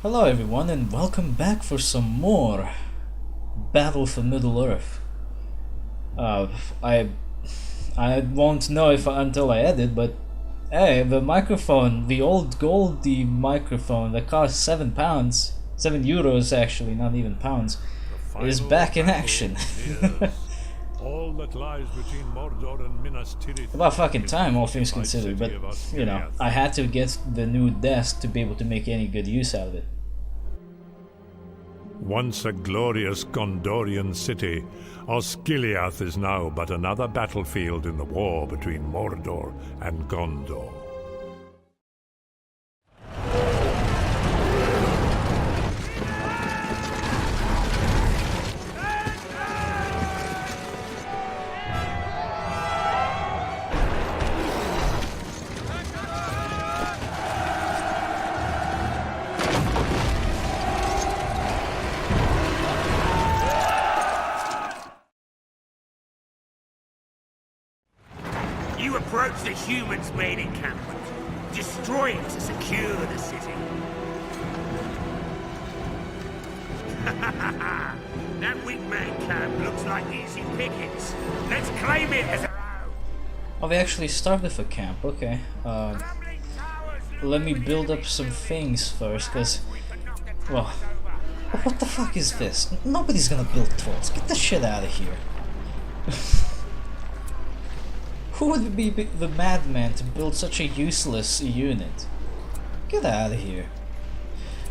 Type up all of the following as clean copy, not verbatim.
Hello everyone and welcome back for some more Battle for Middle-earth. I won't know if until I edit, but hey, the microphone, the old Goldie microphone that cost £7, €7 actually, not even pounds, is back in action. All that lies between Mordor and Minas Tirith. About fucking time, all things considered, but you know, I had to get the new desk to be able to make any good use out of it. Once a glorious Gondorian city, Osgilliath is now but another battlefield in the war between Mordor and Gondor. You approach the humans' main encampment. Destroy it to secure the city. That wingman camp looks like easy pickings. Let's claim it as our own. Oh, they actually started for camp, okay. Let me build up some things first, cause, well, what the fuck is this? Nobody's gonna build trolls. Get the shit out of here. Who would be the madman to build such a useless unit? Get out of here.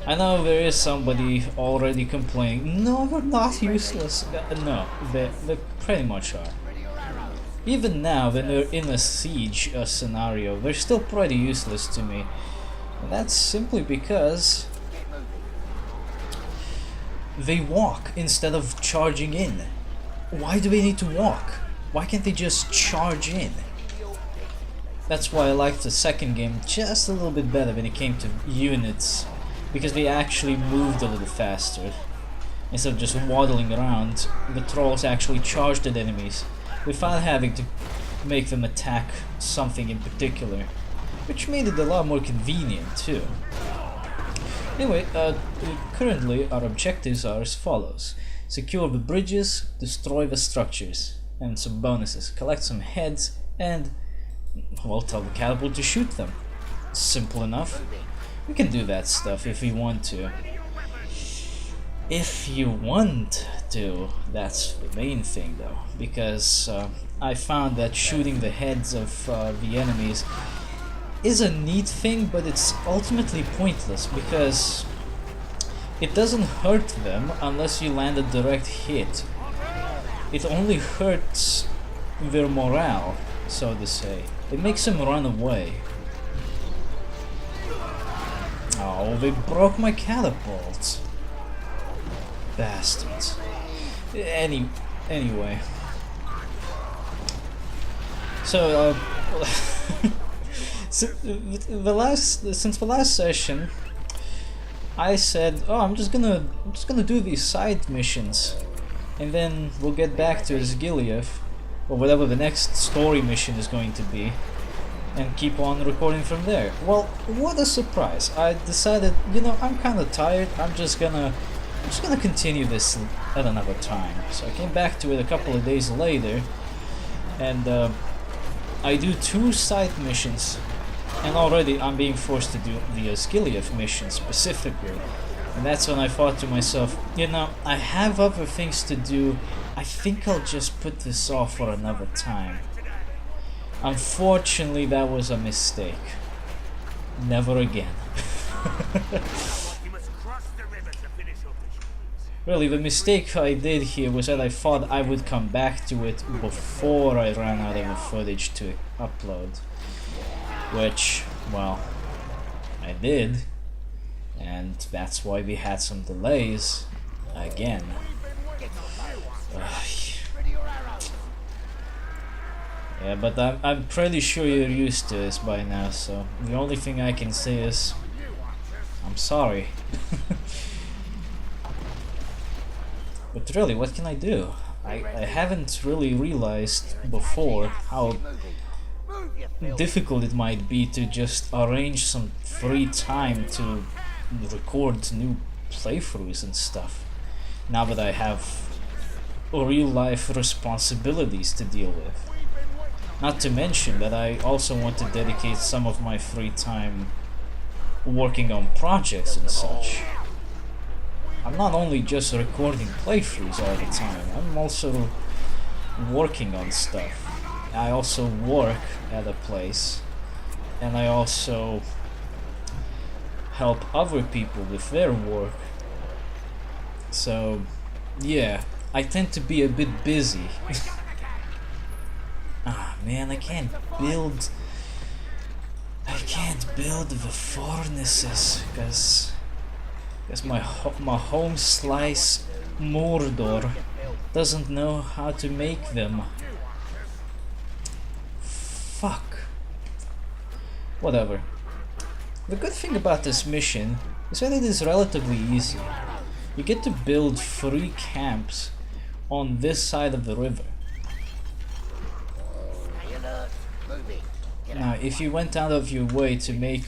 I know there is somebody already complaining, no, we're not useless. No, they pretty much are. Even now, when they're in a siege scenario, they're still pretty useless to me. And that's simply because they walk instead of charging in. Why do they need to walk? Why can't they just charge in? That's why I liked the second game just a little bit better when it came to units, because they actually moved a little faster. Instead of just waddling around, the trolls actually charged at enemies without having to make them attack something in particular, which made it a lot more convenient too. Anyway, currently our objectives are as follows: secure the bridges, destroy the structures, and some bonuses, collect some heads, and, well, tell the catapult to shoot them. Simple enough. We can do that stuff if we want to. If you want to, that's the main thing though, because I found that shooting the heads of the enemies is a neat thing, but it's ultimately pointless because it doesn't hurt them unless you land a direct hit. It only hurts their morale, so to say. It makes them run away. Oh, they broke my catapult. Bastards. Anyway. So, since the last session, I said, oh, I'm just gonna do these side missions, and then we'll get back to Osgilliath, or whatever the next story mission is going to be, and keep on recording from there. Well, what a surprise. I decided, you know, I'm kinda tired, I'm just gonna continue this at another time. So I came back to it a couple of days later, and I do 2 side missions, and already I'm being forced to do the Osgilliath mission specifically. And that's when I thought to myself, you know, I have other things to do, I think I'll just put this off for another time. Unfortunately, that was a mistake. Never again. Really, the mistake I did here was that I thought I would come back to it before I ran out of the footage to upload. Which, well, I did. And that's why we had some delays again. Yeah, but I'm pretty sure you're used to this by now, so the only thing I can say is I'm sorry. But really, what can I do? I haven't really realized before how difficult it might be to just arrange some free time to record new playthroughs and stuff. Now that I have real life responsibilities to deal with. Not to mention that I also want to dedicate some of my free time working on projects and such. I'm not only just recording playthroughs all the time, I'm also working on stuff. I also work at a place, and I also help other people with their work. So, yeah, I tend to be a bit busy. Ah, man, I can't build the furnaces because my home slice Mordor doesn't know how to make them. Fuck. Whatever. The good thing about this mission is that it is relatively easy. You get to build 3 camps on this side of the river. Now, if you went out of your way to make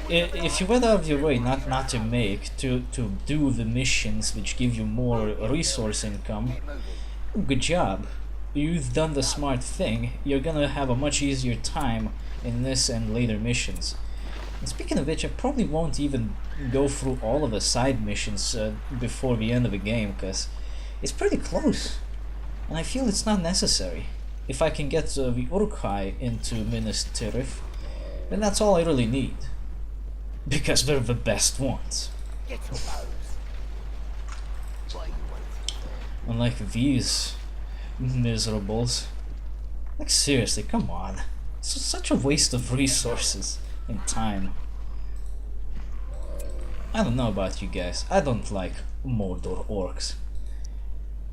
if you went out of your way not to make to do the missions which give you more resource income, good job. You've done the smart thing. You're gonna have a much easier time in this and later missions. And speaking of which, I probably won't even go through all of the side missions before the end of the game, because it's pretty close, and I feel it's not necessary. If I can get the Uruk-hai into Minas Tirith, then that's all I really need, because they're the best ones. Unlike these miserables. Like, seriously, come on. It's such a waste of resources and time. I don't know about you guys, I don't like Mordor Orcs.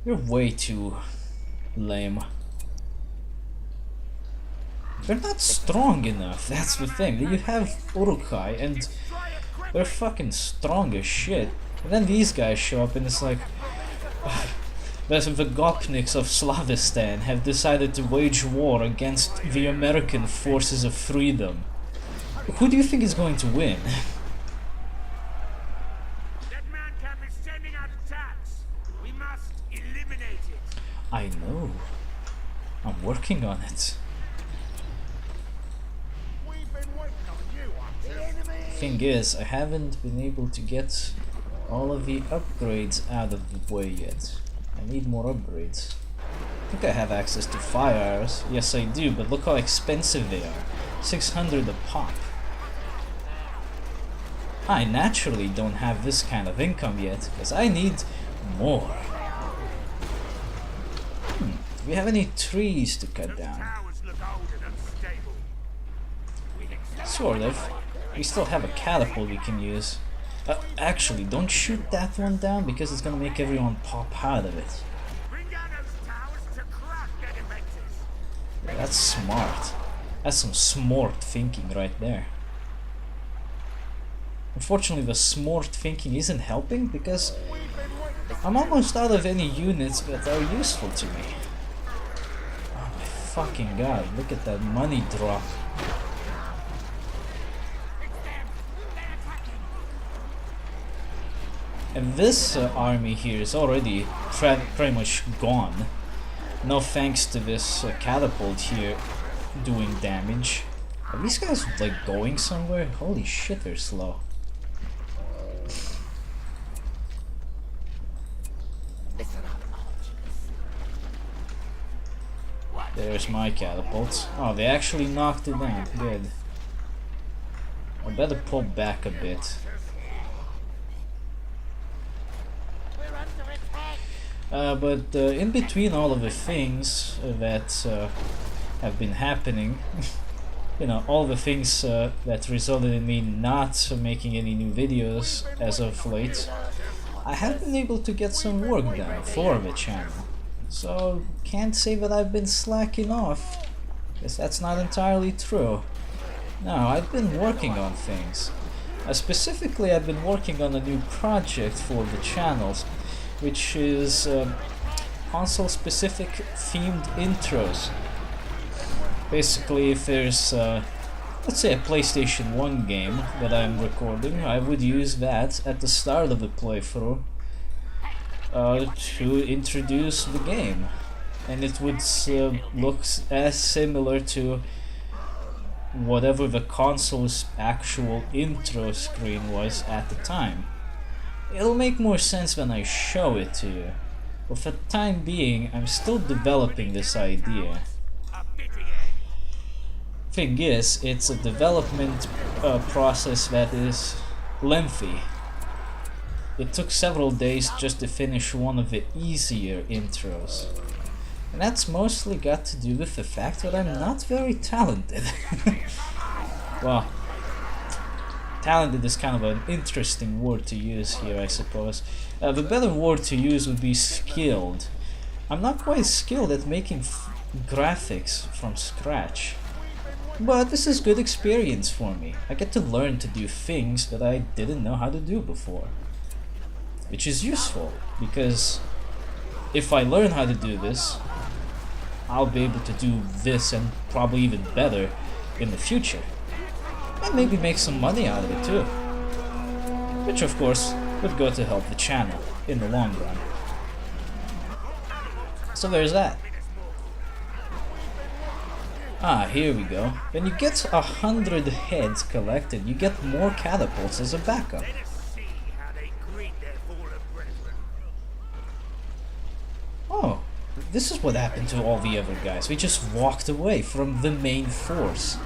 You're way too lame. They're not strong enough, that's the thing. You have Uruk-hai and they're fucking strong as shit. And then these guys show up and it's like... the Gopniks of Slavistan have decided to wage war against the American forces of freedom. Who do you think is going to win? That man camp is sending out attacks. We must eliminate it. I know. I'm working on it. We've been waiting on you, Thing is, I haven't been able to get all of the upgrades out of the way yet. I need more upgrades. I think I have access to fire arrows. Yes, I do, but look how expensive they are. 600 a pop. I naturally don't have this kind of income yet, because I need more. Do we have any trees to cut down? Sort of. We still have a catapult we can use. Actually, don't shoot that one down because it's gonna make everyone pop out of it. Yeah, that's smart. That's some smart thinking right there. Unfortunately, the smart thinking isn't helping because I'm almost out of any units that are useful to me. Oh my fucking god, look at that money drop. And this army here is already pretty much gone. No thanks to this catapult here doing damage. Are these guys like going somewhere? Holy shit, they're slow. There's my catapult. Oh, they actually knocked it down. Good. I better pull back a bit. But in between all of the things that have been happening, you know, all the things that resulted in me not making any new videos as of late, I have been able to get some work done for the channel. So, can't say that I've been slacking off, because that's not entirely true. No, I've been working on things. Specifically, I've been working on a new project for the channels, which is console-specific themed intros. Basically, if there's let's say a PlayStation 1 game that I'm recording, I would use that at the start of the playthrough to introduce the game. And it would look as similar to whatever the console's actual intro screen was at the time. It'll make more sense when I show it to you, but for the time being I'm still developing this idea. Thing is, it's a development process that is lengthy. It took several days just to finish one of the easier intros. And that's mostly got to do with the fact that I'm not very talented. Well, talented is kind of an interesting word to use here, I suppose. The better word to use would be skilled. I'm not quite skilled at making graphics from scratch. But this is good experience for me. I get to learn to do things that I didn't know how to do before. Which is useful, because if I learn how to do this, I'll be able to do this and probably even better in the future. And maybe make some money out of it too. Which of course would go to help the channel in the long run. So there's that. Ah, here we go. When you get 100 heads collected, you get more catapults as a backup. Oh, this is what happened to all the other guys. We just walked away from the main force.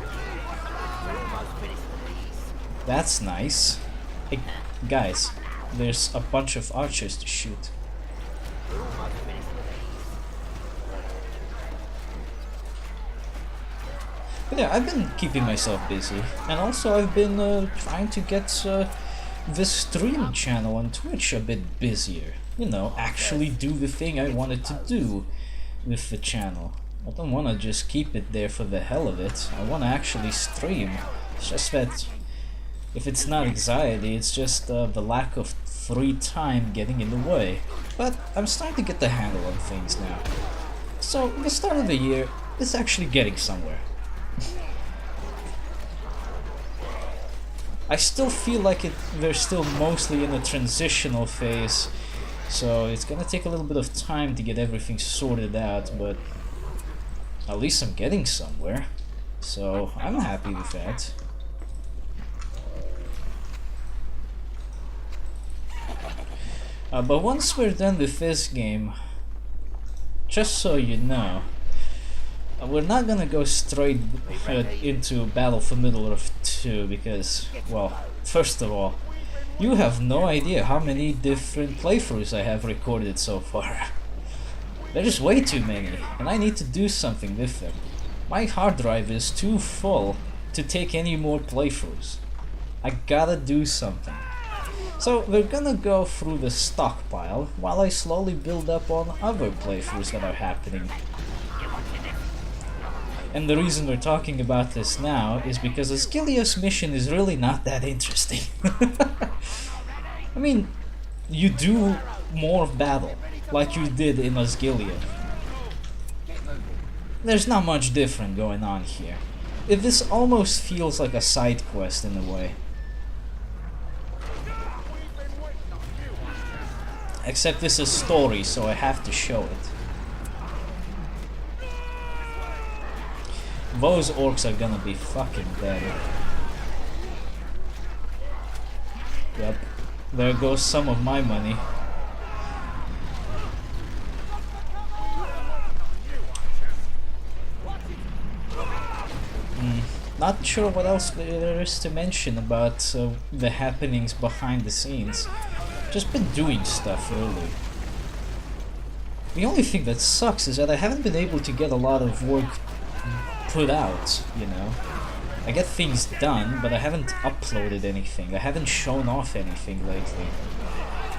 That's nice. Hey, guys, there's a bunch of archers to shoot. But yeah, I've been keeping myself busy, and also I've been trying to get the stream channel on Twitch a bit busier. You know, actually do the thing I wanted to do with the channel. I don't want to just keep it there for the hell of it. I want to actually stream. It's just that if it's not anxiety, it's just the lack of free time getting in the way. But I'm starting to get the handle on things now. So the start of the year is actually getting somewhere. I still feel like they're still mostly in a transitional phase, so it's gonna take a little bit of time to get everything sorted out, but at least I'm getting somewhere, so I'm happy with that. But once we're done with this game, just so you know, we're not gonna go straight into Battle for Middle-earth 2 because, well, first of all, you have no idea how many different playthroughs I have recorded so far. There's way too many, and I need to do something with them. My hard drive is too full to take any more playthroughs. I gotta do something. So we're gonna go through the stockpile while I slowly build up on other playthroughs that are happening. And the reason we're talking about this now is because Osgilliath's mission is really not that interesting. I mean, you do more battle, like you did in Osgilliath. There's not much different going on here. This almost feels like a side quest in a way. Except this is story, so I have to show it. Those orcs are gonna be fucking dead. Yep, there goes some of my money. Not sure what else there is to mention about the happenings behind the scenes. Just been doing stuff, really. The only thing that sucks is that I haven't been able to get a lot of work put out, you know. I get things done, but I haven't uploaded anything. I haven't shown off anything lately.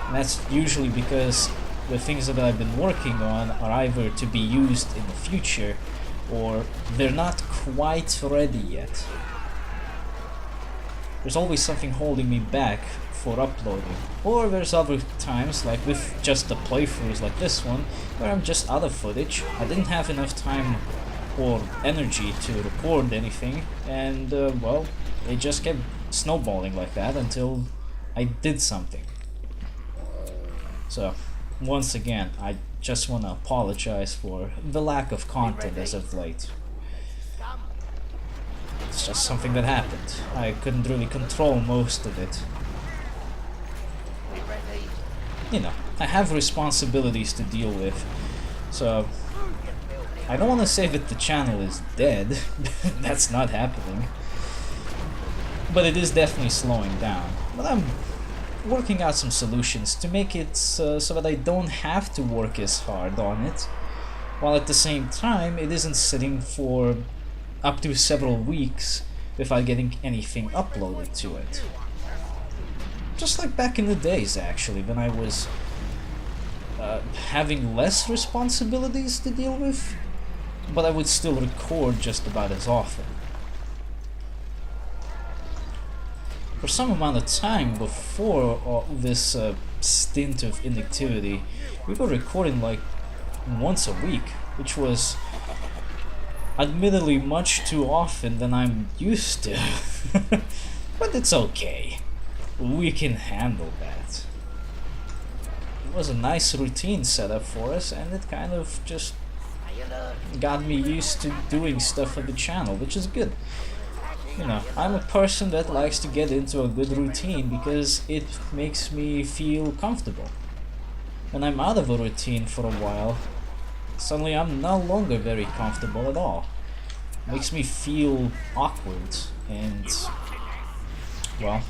And that's usually because the things that I've been working on are either to be used in the future, or they're not quite ready yet. There's always something holding me back for uploading. Or there's other times, like with just the playthroughs like this one, where I'm just out of footage. I didn't have enough time or energy to record anything, and well, it just kept snowballing like that until I did something. So, once again, I just want to apologize for the lack of content as of late. It's just something that happened. I couldn't really control most of it. You know, I have responsibilities to deal with, so I don't want to say that the channel is dead. That's not happening. But it is definitely slowing down. But I'm working out some solutions to make it so that I don't have to work as hard on it, while at the same time it isn't sitting for up to several weeks without getting anything uploaded to it. Just like back in the days, actually, when I was having less responsibilities to deal with, but I would still record just about as often. For some amount of time before this stint of inactivity, we were recording like once a week, which was admittedly much too often than I'm used to. But it's okay. We can handle that. It was a nice routine set up for us, and it kind of just got me used to doing stuff on the channel, which is good. You know, I'm a person that likes to get into a good routine because it makes me feel comfortable. When I'm out of a routine for a while, suddenly I'm no longer very comfortable at all. It makes me feel awkward, and well,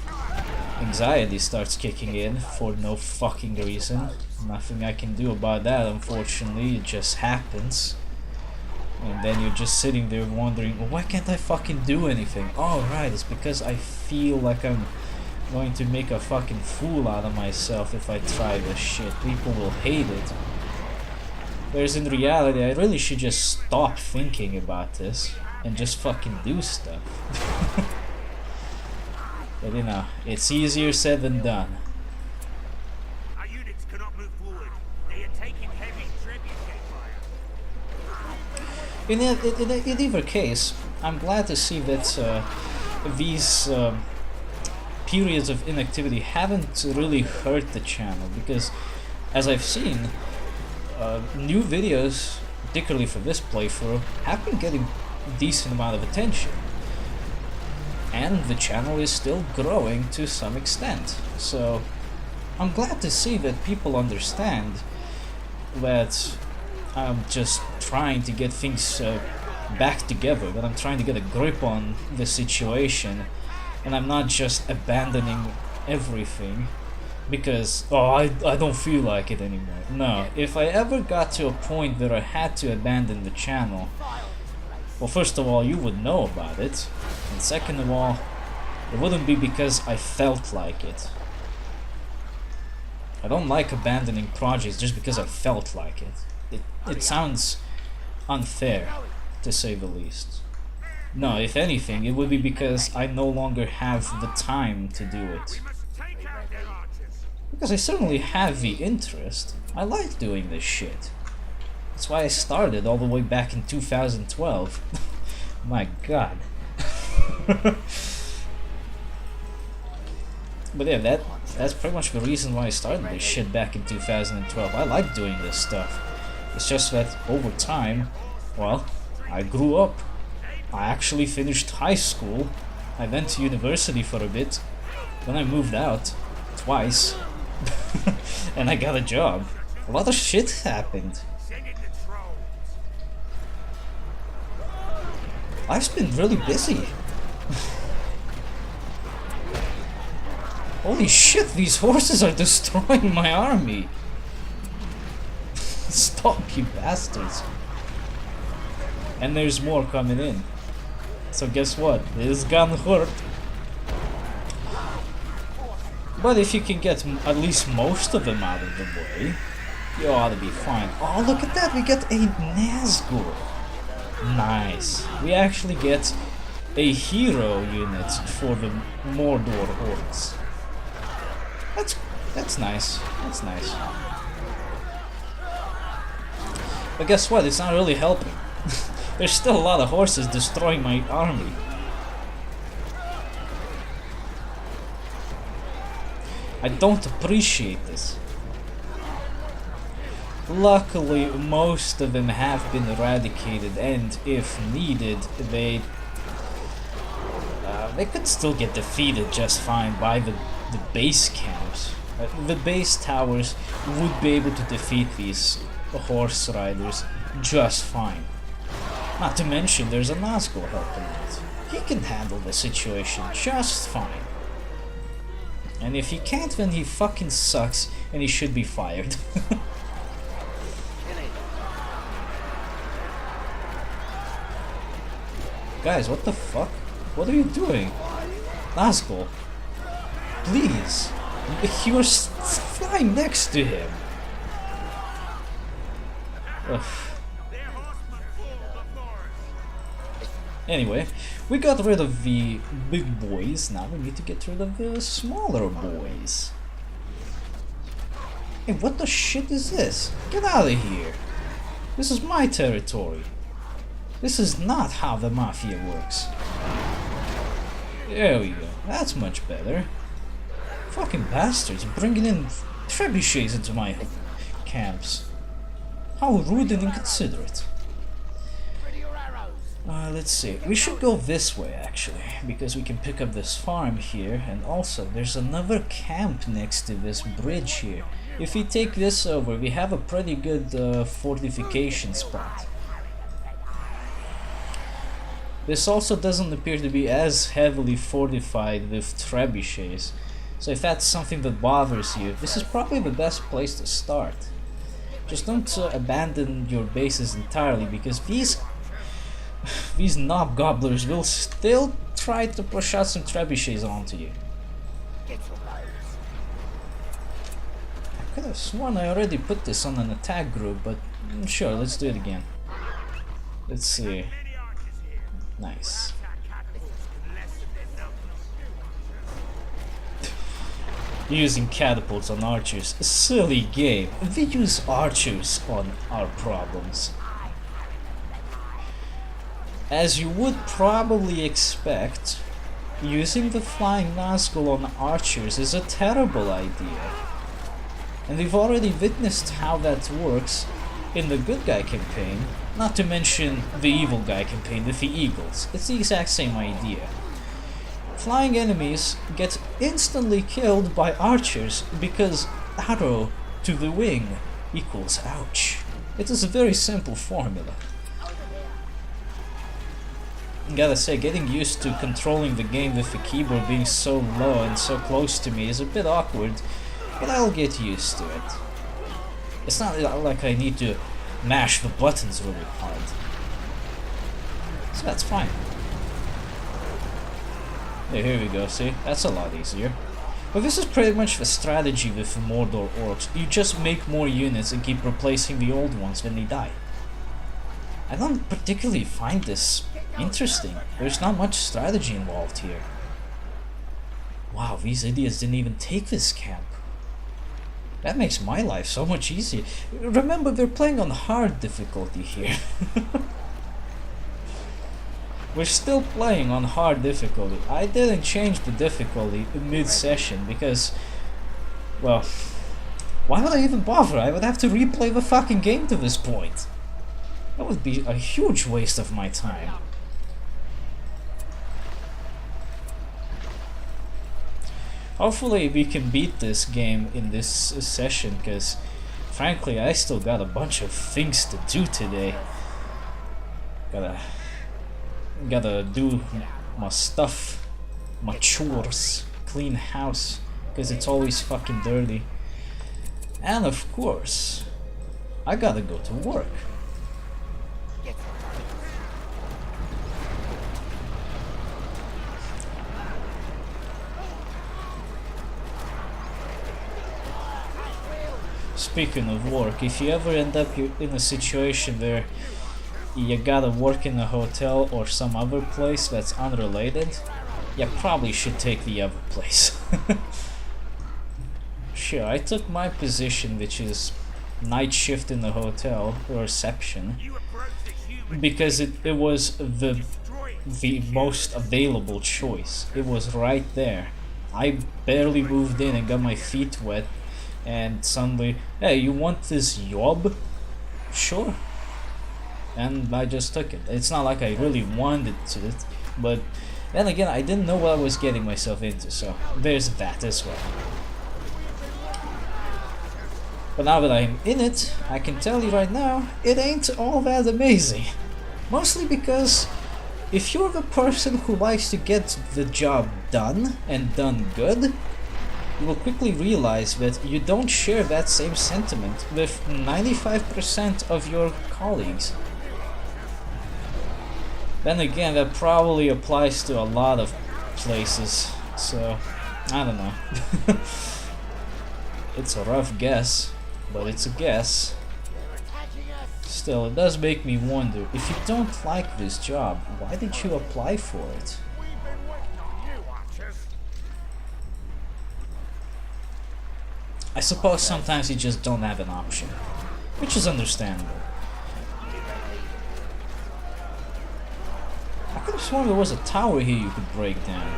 anxiety starts kicking in for no fucking reason. Nothing I can do about that, unfortunately. It just happens. And then you're just sitting there wondering, well, why can't I fucking do anything? Oh right, it's because I feel like I'm going to make a fucking fool out of myself if I try this shit. People will hate it. Whereas in reality, I really should just stop thinking about this and just fucking do stuff. But you know, it's easier said than done. Our units cannot move forward. They are taking heavy trebuchet fire. In either case, I'm glad to see that these periods of inactivity haven't really hurt the channel, because as I've seen, new videos, particularly for this playthrough, have been getting a decent amount of attention. And the channel is still growing to some extent. So I'm glad to see that people understand that I'm just trying to get things back together, that I'm trying to get a grip on the situation, and I'm not just abandoning everything because, oh, I don't feel like it anymore. No, if I ever got to a point where I had to abandon the channel, well, first of all, you would know about it, and second of all, it wouldn't be because I felt like it. I don't like abandoning projects just because I felt like it. It sounds unfair, to say the least. No, if anything, it would be because I no longer have the time to do it. Because I certainly have the interest. I like doing this shit. That's why I started all the way back in 2012. My god. But yeah, that's pretty much the reason why I started this shit back in 2012. I like doing this stuff. It's just that over time, well, I grew up. I actually finished high school. I went to university for a bit. Then I moved out twice. And I got a job. A lot of shit happened. Life's been really busy. Holy shit, these horses are destroying my army. Stop, you bastards. And there's more coming in. So guess what? This gun hurt. But if you can get at least most of them out of the way, you ought to be fine. Oh, look at that! We get a Nazgul. Nice. We actually get a hero unit for the Mordor Orcs. That's nice. That's nice. But guess what? It's not really helping. There's still a lot of horses destroying my army. I don't appreciate this. Luckily, most of them have been eradicated, and if needed, they could still get defeated just fine by the base camps. The base towers would be able to defeat these horse riders just fine. Not to mention, there's an Osgilliath helping out. He can handle the situation just fine. And if he can't, then he fucking sucks and he should be fired. Guys, what the fuck? What are you doing? Osgilliath, please. You were flying next to him. Ugh. Anyway, we got rid of the big boys, now we need to get rid of the smaller boys. Hey, what the shit is this? Get out of here! This is my territory. This is not how the Mafia works. There we go, that's much better. Fucking bastards, bringing in trebuchets into my camps. How rude and inconsiderate. Let's see, we should go this way actually, because we can pick up this farm here, and also there's another camp next to this bridge here. If we take this over, we have a pretty good fortification spot. This also doesn't appear to be as heavily fortified with trebuchets, so if that's something that bothers you, this is probably the best place to start. Just don't abandon your bases entirely, because these knob gobblers will still try to push out some trebuchets onto you. I could have sworn I already put this on an attack group, but sure, let's do it again. Let's see. Nice. Using catapults on archers, a silly game. We use archers on our problems. As you would probably expect, using the flying Nazgul on archers is a terrible idea. And we've already witnessed how that works in the good guy campaign, not to mention the evil guy campaign with the eagles. It's the exact same idea. Flying enemies get instantly killed by archers because arrow to the wing equals ouch. It is a very simple formula. Gotta say, getting used to controlling the game with the keyboard being so low and so close to me is a bit awkward, but I'll get used to it. It's not like I need to mash the buttons really hard. So that's fine. Yeah, here we go, see? That's a lot easier. But this is pretty much the strategy with the Mordor Orcs. You just make more units and keep replacing the old ones when they die. I don't particularly find this interesting. There's not much strategy involved here. Wow, these idiots didn't even take this camp. That makes my life so much easier. Remember, they're playing on hard difficulty here. We're still playing on hard difficulty. I didn't change the difficulty mid-session because, well, why would I even bother? I would have to replay the fucking game to this point. That would be a huge waste of my time. Hopefully we can beat this game in this session, because frankly I still got a bunch of things to do today. Gotta do my stuff, my chores, clean house, because it's always fucking dirty. And of course, I gotta go to work. Speaking of work, if you ever end up in a situation where you gotta work in a hotel or some other place that's unrelated, you probably should take the other place. Sure, I took my position, which is night shift in the hotel, or reception, because it was the most available choice. It was right there. I barely moved in and got my feet wet, and suddenly, hey, you want this job? Sure. And I just took it. It's not like I really wanted to, but then again, I didn't know what I was getting myself into, so there's that as well. But now that I'm in it, I can tell you right now, it ain't all that amazing. Mostly because if you're the person who likes to get the job done, and done good, you will quickly realize that you don't share that same sentiment with 95% of your colleagues. Then again, that probably applies to a lot of places, so I don't know. It's a rough guess, but it's a guess. Still, it does make me wonder, if you don't like this job, why did you apply for it? I suppose sometimes you just don't have an option, which is understandable. I could have sworn there was a tower here you could break down.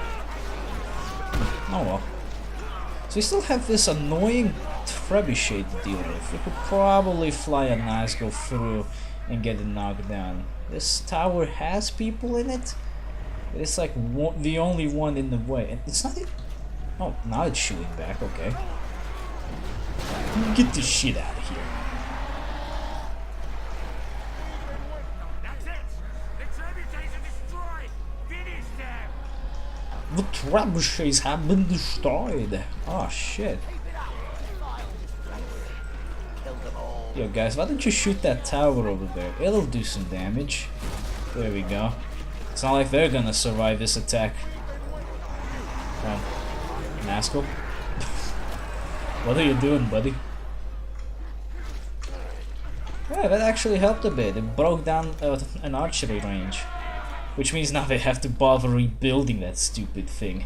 Oh well. So you still have this annoying trebuchet to deal with. You could probably fly a Nazgul through and get it knocked down. This tower has people in it. It's like the only one in the way. It's not even... Oh, now it's shooting back, okay. Get this shit out of here. That's it! The trebuchets are destroyed! Finish them! The trebuchets have been destroyed. Oh shit. Yo guys, why don't you shoot that tower over there? It'll do some damage. There we go. It's not like they're gonna survive this attack. Nazgul? What are you doing, buddy? Yeah, that actually helped a bit. It broke down an archery range. Which means now they have to bother rebuilding that stupid thing.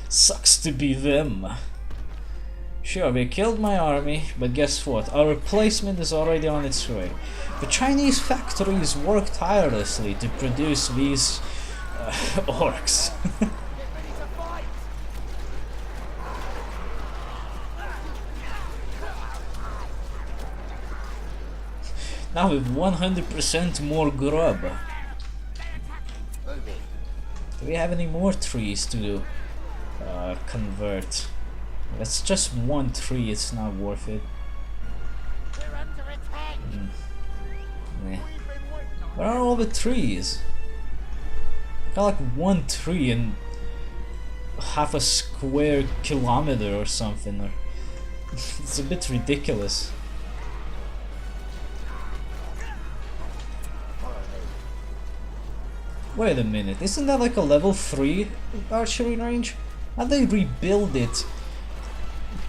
Sucks to be them. Sure, they killed my army, but guess what? Our replacement is already on its way. The Chinese factories work tirelessly to produce these orcs. Now with 100% more grub. Do we have any more trees to convert? That's just one tree, it's not worth it. Nah. Where are all the trees? I got like one tree in half a square kilometer or something. Or it's a bit ridiculous. Wait a minute, isn't that like a level 3 archery range? How do they rebuild it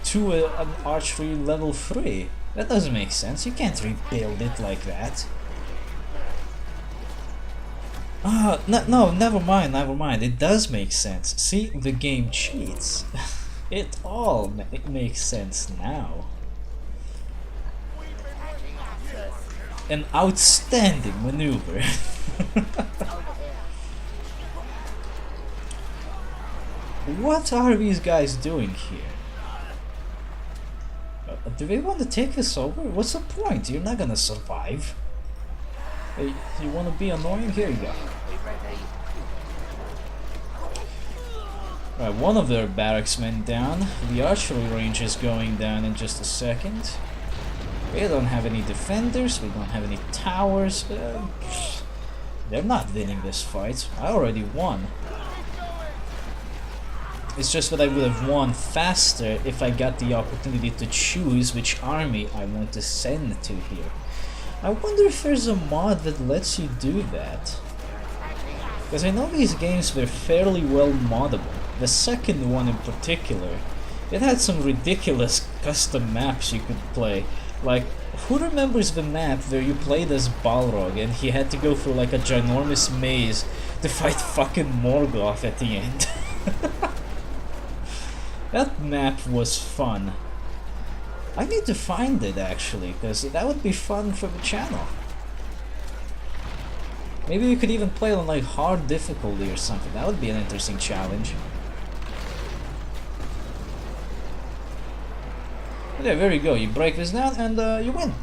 to an archery level 3? That doesn't make sense, you can't rebuild it like that. Ah, no, never mind, it does make sense. See, the game cheats. It all makes sense now. An outstanding maneuver. What are these guys doing here? Do they want to take us over? What's the point? You're not gonna survive. Hey, you wanna be annoying? Here you go. Right, one of their barracksmen down. The archery range is going down in just a second. We don't have any defenders, we don't have any towers. They're not winning this fight. I already won. It's just that I would have won faster if I got the opportunity to choose which army I want to send to here. I wonder if there's a mod that lets you do that. Because I know these games were fairly well moddable. The second one in particular, it had some ridiculous custom maps you could play. Like, who remembers the map where you played as Balrog and he had to go through like a ginormous maze to fight fucking Morgoth at the end? That map was fun. I need to find it actually, because that would be fun for the channel. Maybe we could even play it on like hard difficulty or something. That would be an interesting challenge. But yeah, there you go. You break this down and you win.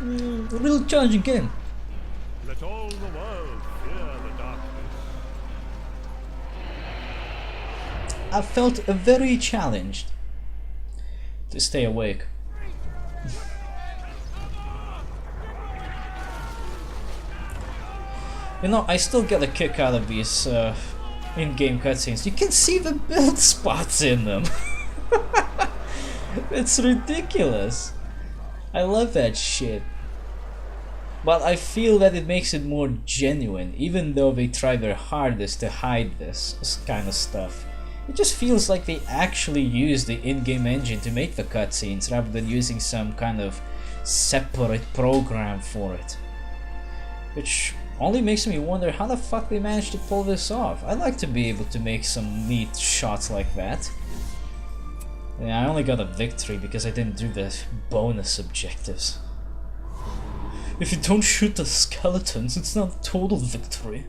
A real challenging game. Let all the world fear the darkness. I felt very challenged to stay awake. You know, I still get a kick out of these in-game cutscenes. You can see the build spots in them. It's ridiculous. I love that shit. But I feel that it makes it more genuine, even though they try their hardest to hide this kind of stuff. It just feels like they actually use the in-game engine to make the cutscenes rather than using some kind of separate program for it. Which only makes me wonder how the fuck they managed to pull this off. I'd like to be able to make some neat shots like that. Yeah, I only got a victory because I didn't do the bonus objectives. If you don't shoot the skeletons, it's not a total victory.